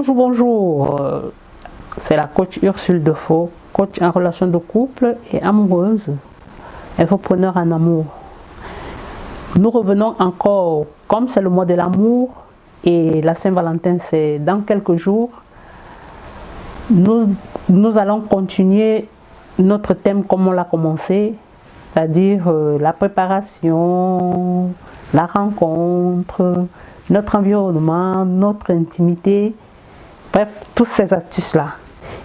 Bonjour, bonjour. C'est la coach Ursule Defaux, coach en relation de couple et amoureuse, infopreneur en amour. Nous revenons encore, comme c'est le mois de l'amour et la Saint-Valentin, c'est dans quelques jours. Nous allons continuer notre thème comme on l'a commencé, c'est-à-dire la préparation, la rencontre, notre environnement, notre intimité, bref, toutes ces astuces-là.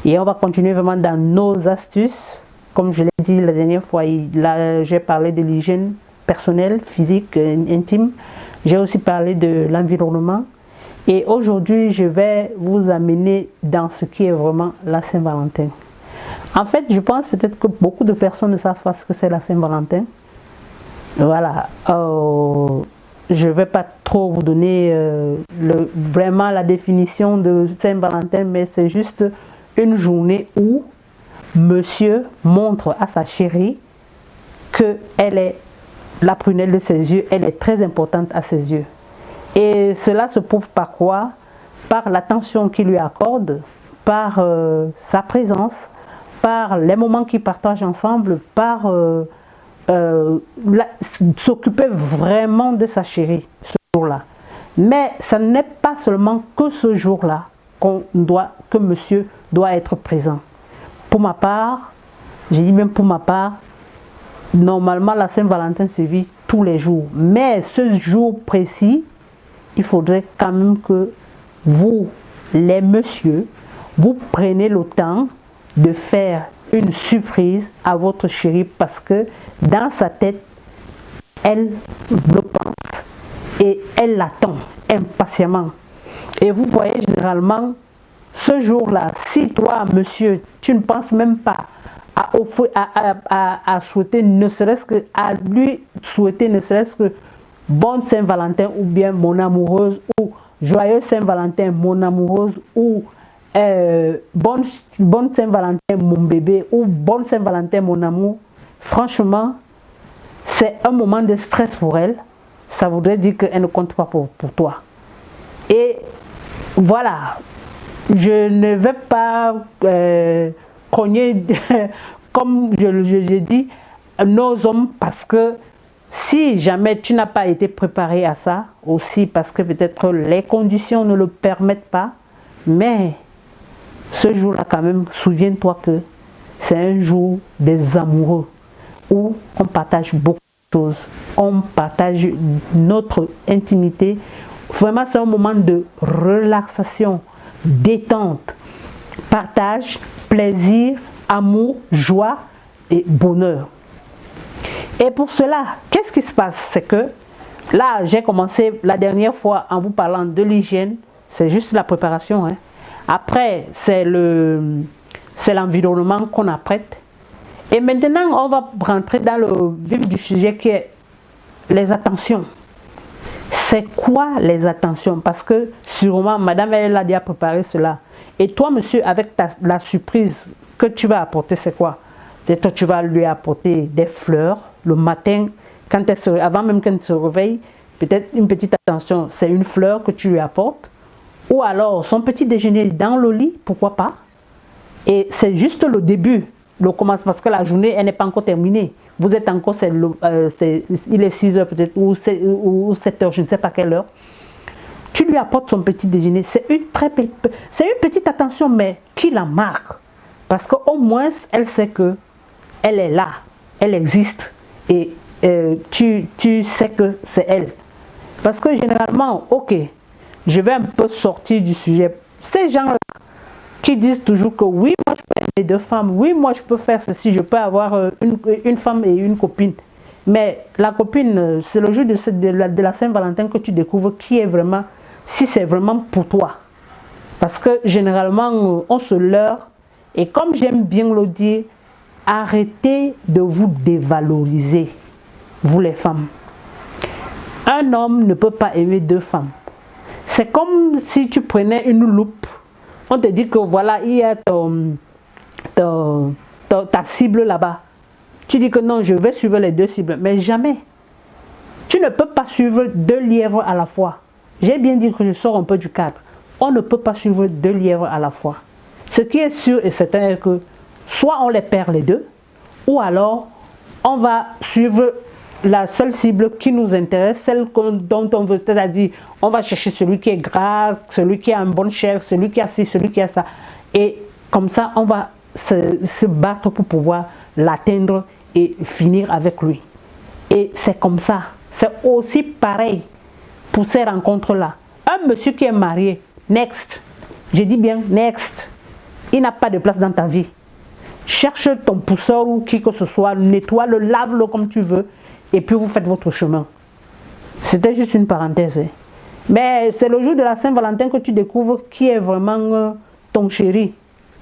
Et on va continuer vraiment dans nos astuces. Comme je l'ai dit la dernière fois, là j'ai parlé de l'hygiène personnelle, physique, intime. J'ai aussi parlé de l'environnement. Et aujourd'hui, je vais vous amener dans ce qui est vraiment la Saint-Valentin. En fait, je pense peut-être que beaucoup de personnes ne savent pas ce que c'est la Saint-Valentin. Voilà. Je ne vais pas trop vous donner vraiment la définition de Saint-Valentin, mais c'est juste une journée où monsieur montre à sa chérie qu'elle est la prunelle de ses yeux, elle est très importante à ses yeux. Et cela se prouve par quoi? Par l'attention qu'il lui accorde, par sa présence, par les moments qu'ils partagent ensemble, par s'occuper vraiment de sa chérie ce jour-là. Mais ça n'est pas seulement que ce jour-là que monsieur doit être présent. Pour ma part, j'ai dit même pour ma part, normalement la Saint-Valentin se vit tous les jours. Mais ce jour précis, il faudrait quand même que vous, les messieurs, vous preniez le temps de faire une surprise à votre chérie parce que dans sa tête, elle le pense et elle l'attend impatiemment. Et vous voyez généralement, ce jour-là, si toi, monsieur, tu ne penses même pas à souhaiter, ne serait-ce que à lui souhaiter, ne serait-ce que bonne Saint-Valentin ou bien mon amoureuse ou joyeux Saint-Valentin, mon amoureuse ou bonne Saint-Valentin mon bébé ou bonne Saint-Valentin mon amour, franchement c'est un moment de stress pour elle. Ça voudrait dire qu'elle ne compte pas pour toi. Et voilà, je ne vais pas cogner comme je dis nos hommes, parce que si jamais tu n'as pas été préparé à ça, aussi parce que peut-être les conditions ne le permettent pas, mais ce jour-là quand même, souviens-toi que c'est un jour des amoureux où on partage beaucoup de choses, on partage notre intimité. Vraiment, c'est un moment de relaxation, détente, partage, plaisir, amour, joie et bonheur. Et pour cela, qu'est-ce qui se passe? C'est que là, j'ai commencé la dernière fois en vous parlant de l'hygiène, c'est juste la préparation. Après, c'est l'environnement qu'on apprête. Et maintenant, on va rentrer dans le vif du sujet qui est les attentions. C'est quoi les attentions? Parce que sûrement, madame, elle a déjà préparé cela. Et toi, monsieur, avec la surprise que tu vas apporter, c'est quoi? Peut-être tu vas lui apporter des fleurs le matin, avant même qu'elle se réveille. Peut-être une petite attention, c'est une fleur que tu lui apportes. Ou alors son petit déjeuner dans le lit, pourquoi pas? Et c'est juste le début, le commence, parce que la journée, elle n'est pas encore terminée. Vous êtes encore, il est 6 heures peut-être, ou 7 heures, je ne sais pas quelle heure. Tu lui apportes son petit déjeuner. C'est une petite attention, mais qui la marque. Parce qu'au moins, elle sait que elle est là, elle existe. Et tu sais que c'est elle. Parce que généralement, ok, je vais un peu sortir du sujet. Ces gens-là qui disent toujours que oui, moi je peux aimer 2 femmes, oui, moi je peux faire ceci, je peux avoir une femme et une copine. Mais la copine, c'est le jour de la Saint-Valentin que tu découvres qui est vraiment, si c'est vraiment pour toi. Parce que généralement, on se leurre. Et comme j'aime bien le dire, arrêtez de vous dévaloriser, vous les femmes. Un homme ne peut pas aimer 2 femmes. C'est comme si tu prenais une loupe. On te dit que voilà, il y a ta cible là-bas. Tu dis que non, je vais suivre les 2 cibles. Mais jamais. Tu ne peux pas suivre 2 lièvres à la fois. J'ai bien dit que je sors un peu du cadre. on ne peut pas suivre 2 lièvres à la fois. Ce qui est sûr et certain est que soit on les perd les deux, ou alors on va suivre la seule cible qui nous intéresse, celle dont on veut, c'est-à-dire on va chercher celui qui est gras, celui qui a une bonne chair, celui qui a ci, celui qui a ça. Et comme ça, on va se battre pour pouvoir l'atteindre et finir avec lui. Et c'est comme ça. C'est aussi pareil pour ces rencontres-là. Un monsieur qui est marié, next. Je dis bien next. Il n'a pas de place dans ta vie. Cherche ton pousseur ou qui que ce soit, nettoie-le, lave-le comme tu veux, et puis vous faites votre chemin. C'était juste une parenthèse. Hein. Mais c'est le jour de la Saint-Valentin que tu découvres qui est vraiment ton chéri.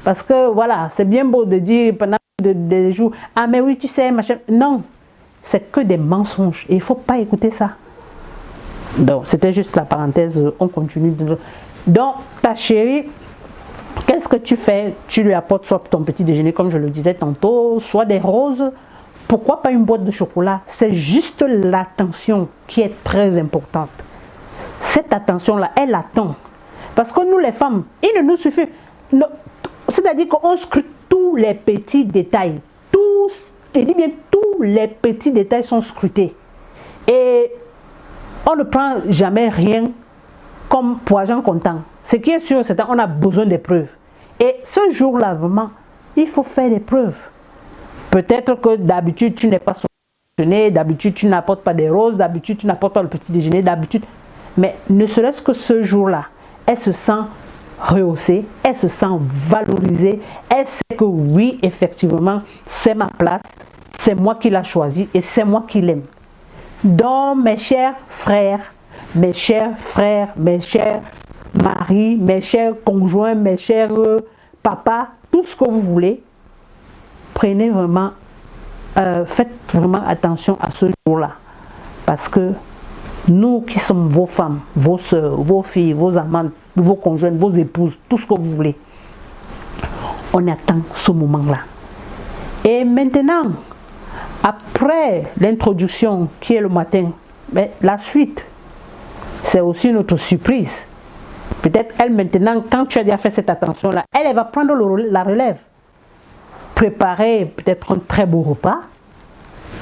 Parce que voilà, c'est bien beau de dire pendant des jours, ah mais oui, tu sais, machin. Non, c'est que des mensonges. Et il ne faut pas écouter ça. Donc, c'était juste la parenthèse, on continue. Donc, ta chérie, qu'est-ce que tu fais? Tu lui apportes soit ton petit déjeuner, comme je le disais tantôt, soit des roses. Pourquoi pas une boîte de chocolat? C'est juste l'attention qui est très importante. Cette attention-là, elle attend. Parce que nous, les femmes, il ne nous suffit... C'est-à-dire qu'on scrute tous les petits détails. Tous, je dis bien tous les petits détails sont scrutés. Et on ne prend jamais rien comme pour argent comptant. Ce qui est sûr, c'est qu'on a besoin des preuves. Et ce jour-là, vraiment, il faut faire des preuves. Peut-être que d'habitude, tu n'es pas sanctionné, d'habitude, tu n'apportes pas des roses, d'habitude, tu n'apportes pas le petit déjeuner, d'habitude. Mais ne serait-ce que ce jour-là, elle se sent rehaussée, elle se sent valorisée, elle sait que oui, effectivement, c'est ma place, c'est moi qui l'ai choisi et c'est moi qui l'aime. Donc, mes chers frères, mes chers maris, mes chers conjoints, mes chers papas, tout ce que vous voulez, prenez vraiment, faites vraiment attention à ce jour-là. Parce que nous qui sommes vos femmes, vos soeurs, vos filles, vos amantes, vos conjointes, vos épouses, tout ce que vous voulez, on attend ce moment-là. Et maintenant, après l'introduction qui est le matin, mais la suite, c'est aussi notre surprise. Peut-être elle maintenant, quand tu as déjà fait cette attention-là, elle va prendre la relève. Préparer peut-être un très beau repas.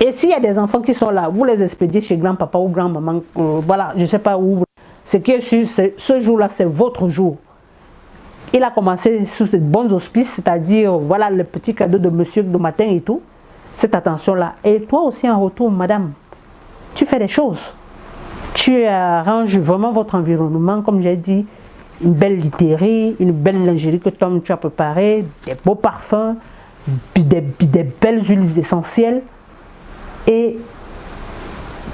Et s'il y a des enfants qui sont là, vous les expédiez chez grand-papa ou grand-maman, voilà, je ne sais pas où. Ce qui est sûr, ce jour-là, c'est votre jour. Il a commencé sous de bons auspices, c'est-à-dire, voilà, le petit cadeau de monsieur de matin et tout. Cette attention-là. Et toi aussi, en retour, madame, tu fais des choses. Tu arranges vraiment votre environnement, comme j'ai dit, une belle literie, une belle lingerie que toi tu as préparée, des beaux parfums, des belles huiles essentielles. Et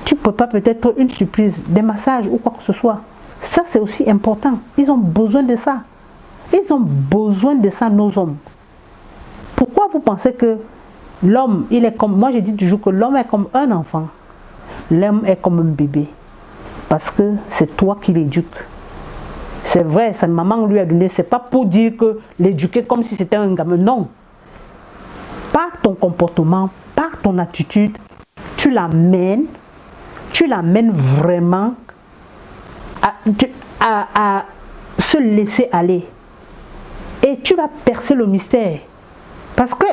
tu prépares peut-être une surprise, des massages ou quoi que ce soit. Ça, c'est aussi important. Ils ont besoin de ça. Ils ont besoin de ça, nos hommes. Pourquoi vous pensez que l'homme, il est comme... Moi, je dis toujours que l'homme est comme un enfant. L'homme est comme un bébé. Parce que c'est toi qui l'éduques. C'est vrai, sa maman lui a donné. C'est pas pour dire que l'éduquer comme si c'était un gamin. Non. Par ton comportement, par ton attitude, tu l'amènes vraiment à se laisser aller. Et tu vas percer le mystère. Parce que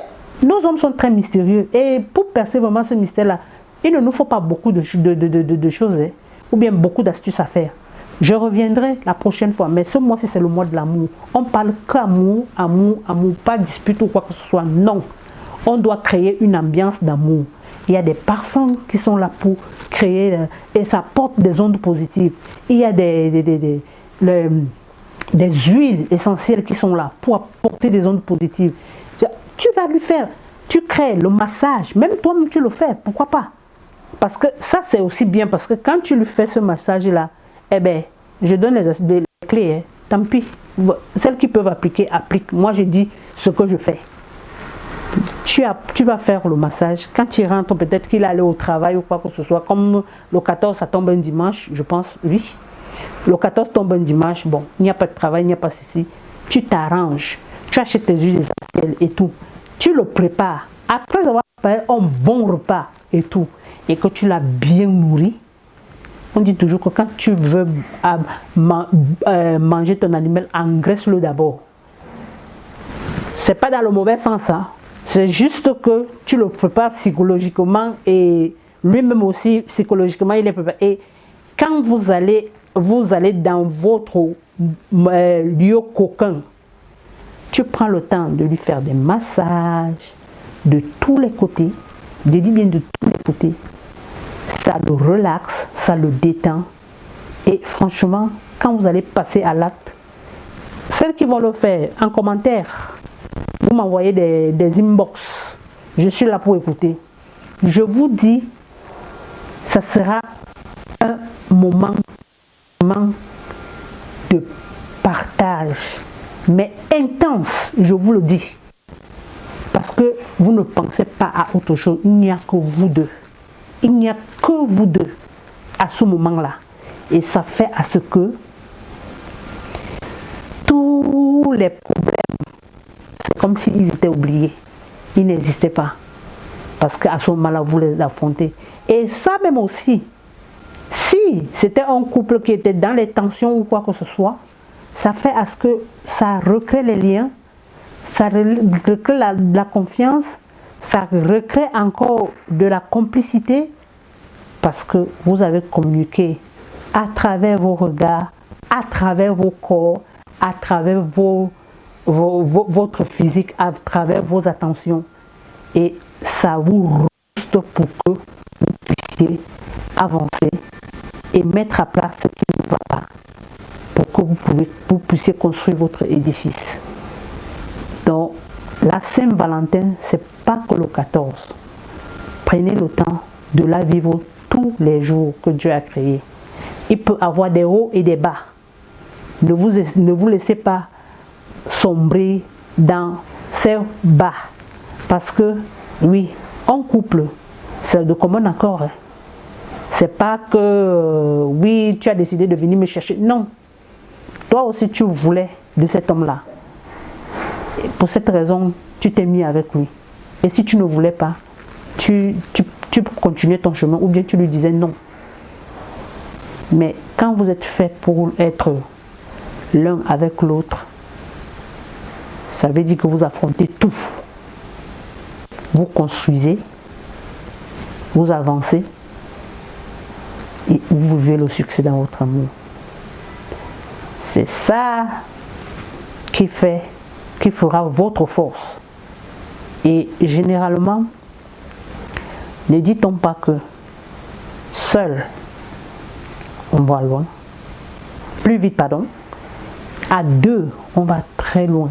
nos hommes sont très mystérieux. Et pour percer vraiment ce mystère-là, il ne nous faut pas beaucoup de choses, hein, ou bien beaucoup d'astuces à faire. Je reviendrai la prochaine fois. Mais ce mois-ci, c'est le mois de l'amour. On parle qu'amour, amour, amour, pas dispute ou quoi que ce soit. Non. On doit créer une ambiance d'amour. Il y a des parfums qui sont là pour créer, et ça porte des ondes positives. Il y a des huiles essentielles qui sont là pour apporter des ondes positives. Tu vas lui faire, tu crées le massage, même toi-même tu le fais, pourquoi pas? Parce que ça c'est aussi bien, parce que quand tu lui fais ce massage-là, eh bien, je donne les clés, hein, tant pis. Celles qui peuvent appliquer, appliquent. Moi je dis ce que je fais. Tu vas faire le massage. Quand il rentre, peut-être qu'il allait au travail ou quoi que ce soit. Comme le 14, ça tombe un dimanche, je pense, oui. Le 14 tombe un dimanche, bon, il n'y a pas de travail, il n'y a pas ceci. Tu t'arranges, tu achètes tes huiles essentielles et tout. Tu le prépares. Après avoir préparé un bon repas et tout, et que tu l'as bien nourri, On dit toujours que quand tu veux manger ton animal, engraisse-le d'abord. C'est pas dans le mauvais sens, hein. C'est juste que tu le prépares psychologiquement et lui-même aussi psychologiquement il est préparé. Et quand vous allez dans votre lieu coquin, tu prends le temps de lui faire des massages de tous les côtés, je dis bien de tous les côtés. Ça le relaxe, ça le détend. Et franchement, quand vous allez passer à l'acte, celles qui vont le faire en commentaire, vous m'envoyez des inbox. Je suis là pour écouter. Je vous dis, ça sera un moment de partage, mais intense, je vous le dis. Parce que vous ne pensez pas à autre chose. Il n'y a que vous deux. Il n'y a que vous deux à ce moment-là. Et ça fait à ce que tous les problèmes, c'est comme s'ils étaient oubliés. Ils n'existaient pas. Parce qu'à ce moment-là, vous les affrontez. Et ça même aussi, si c'était un couple qui était dans les tensions ou quoi que ce soit, ça fait à ce que ça recrée les liens, ça recrée la confiance, ça recrée encore de la complicité parce que vous avez communiqué à travers vos regards, à travers vos corps, à travers votre physique, à travers vos attentions. Et ça vous rouste pour que vous puissiez avancer et mettre à plat ce qui ne va pas pour que vous puissiez construire votre édifice. Donc, la Saint-Valentin, c'est pas que le 14. Prenez le temps de la vivre tous les jours que Dieu a créé. Il peut avoir des hauts et des bas. Ne vous laissez pas sombrer dans ces bas. Parce que, oui, en couple, c'est de commun accord. Hein. C'est pas que, oui, tu as décidé de venir me chercher. Non. Toi aussi, tu voulais de cet homme-là. Pour cette raison, tu t'es mis avec lui. Et si tu ne voulais pas, tu continuais ton chemin ou bien tu lui disais non. Mais quand vous êtes fait pour être l'un avec l'autre, ça veut dire que vous affrontez tout. Vous construisez, vous avancez et vous vivez le succès dans votre amour. C'est ça qui fera votre force. Et généralement, ne dit-on pas que seul on va loin, plus vite pardon, à deux on va très loin.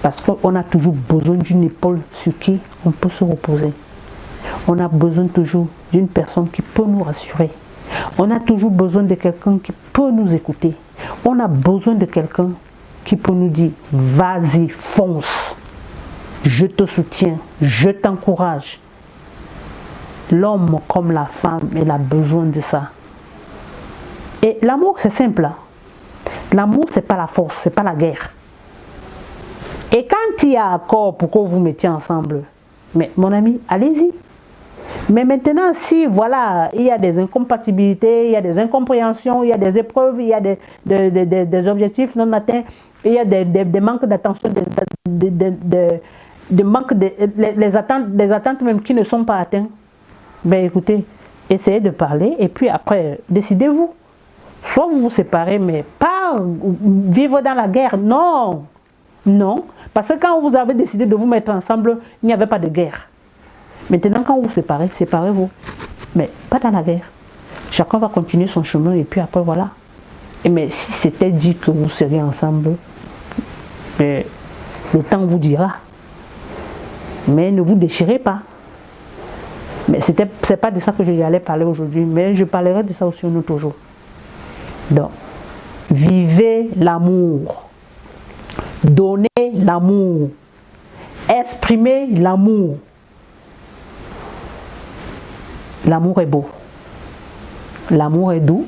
Parce qu'on a toujours besoin d'une épaule sur qui on peut se reposer. On a besoin toujours d'une personne qui peut nous rassurer. On a toujours besoin de quelqu'un qui peut nous écouter. On a besoin de quelqu'un qui peut nous dire « Vas-y, fonce, je te soutiens, je t'encourage ». L'homme comme la femme, elle a besoin de ça. Et l'amour, c'est simple. L'amour, c'est pas la force, c'est pas la guerre. Et quand il y a accord pour que vous mettiez ensemble, mais mon ami, allez-y. Mais maintenant, si voilà, il y a des incompatibilités, il y a des incompréhensions, il y a des épreuves, il y a des objectifs non atteints, il y a des manques d'attention, des attentes même qui ne sont pas atteintes, ben écoutez, essayez de parler et puis après, décidez-vous. Soit vous vous séparez, mais pas vivre dans la guerre, non. Non, parce que quand vous avez décidé de vous mettre ensemble, il n'y avait pas de guerre. Maintenant, quand vous vous séparez, séparez-vous. Mais pas dans la guerre. Chacun va continuer son chemin et puis après, voilà. Mais si c'était dit que vous seriez ensemble, mais le temps vous dira. Mais ne vous déchirez pas. Mais c'est pas de ça que j'allais parler aujourd'hui, mais je parlerai de ça aussi un autre jour. Donc, vivez l'amour. Donnez l'amour. Exprimez l'amour. L'amour est beau. L'amour est doux.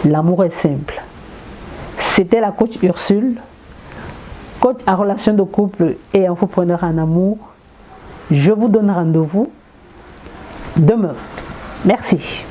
L'amour est simple. C'était la coach Ursule, coach en relation de couple et entrepreneur en amour. Je vous donne rendez-vous demain. Merci.